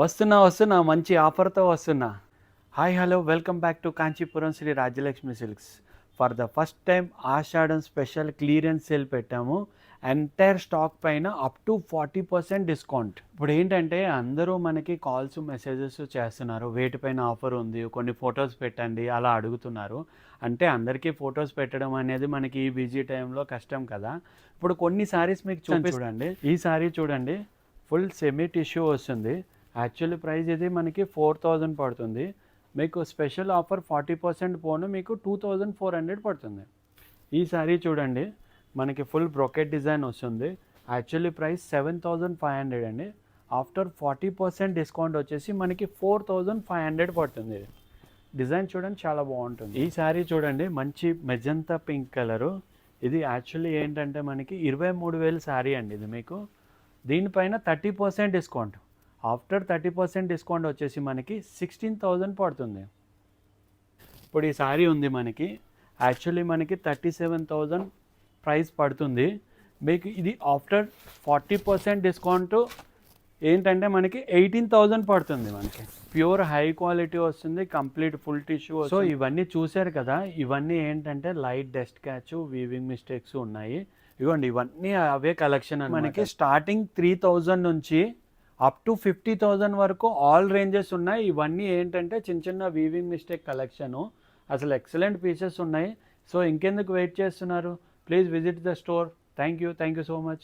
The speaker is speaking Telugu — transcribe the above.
వస్తున్నా మంచి ఆఫర్తో వస్తున్నా. Hi hello welcome back to Kanchipuram Sri Rajyalakshmi Silks. For the first time Ashadham special clearance sale పెట్టాము. ఎంటైర్ స్టాక్ పైన అప్ టు 40% డిస్కౌంట్. ఇప్పుడు ఏంటంటే అందరూ మనకి కాల్స్ మెసేజెస్ చేస్తున్నారు, వేటిపైన ఆఫర్ ఉంది, కొన్ని ఫొటోస్ పెట్టండి అలా అడుగుతున్నారు. అంటే అందరికీ ఫొటోస్ పెట్టడం అనేది మనకి ఈ బిజీ టైంలో కష్టం కదా. ఇప్పుడు కొన్ని సారీస్ మీకు చూడండి. ఈ సారీ చూడండి, ఫుల్ సెమీ టిష్యూ వస్తుంది. యాక్చువల్ ప్రైస్ ఇది మనకి 4000 పడుతుంది. మీకు స్పెషల్ ఆఫర్ 40% పోను మీకు 2400 పడుతుంది. ఈ సారీ చూడండి, మనకి ఫుల్ బ్రొకెట్ డిజైన్ వస్తుంది. యాక్చువల్లీ ప్రైస్ 7500 అండి. ఆఫ్టర్ 40% డిస్కౌంట్ వచ్చేసి మనకి 4500 పడుతుంది. డిజైన్ చూడండి, చాలా బాగుంటుంది. ఈ సారీ చూడండి, మంచి మెజంతా పింక్ కలరు. ఇది యాక్చువల్లీ ఏంటంటే మనకి 23,000 సారీ అండి. ఇది మీకు దీనిపైన 30% డిస్కౌంట్. ఆఫ్టర్ 30% డిస్కౌంట్ వచ్చేసి మనకి 16,000 పడుతుంది. ఇప్పుడు ఈ సారీ ఉంది మనకి, యాక్చువల్లీ మనకి 37,000 ప్రైస్ పడుతుంది. మీకు ఇది ఆఫ్టర్ 40% డిస్కౌంట్ ఏంటంటే మనకి 18,000 పడుతుంది. మనకి ప్యూర్ హై క్వాలిటీ వస్తుంది, కంప్లీట్ ఫుల్ టిష్యూ. సో ఇవన్నీ చూశారు కదా, ఇవన్నీ ఏంటంటే light dust catch, weaving mistakes ఉన్నాయి. ఇవ్వండి, ఇవన్నీ అవే కలెక్షన్. మనకి స్టార్టింగ్ 3,000 నుంచి అప్ టు 50,000 వరకు ఆల్ రేంజెస్ ఉన్నాయి. ఇవన్నీ ఏంటంటే చిన్న చిన్న వీవింగ్ మిస్టేక్ కలెక్షను. అసలు ఎక్సలెంట్ పీసెస్ ఉన్నాయి. సో ఇంకెందుకు వెయిట్ చేస్తున్నారు? Please visit the store. Thank you so much.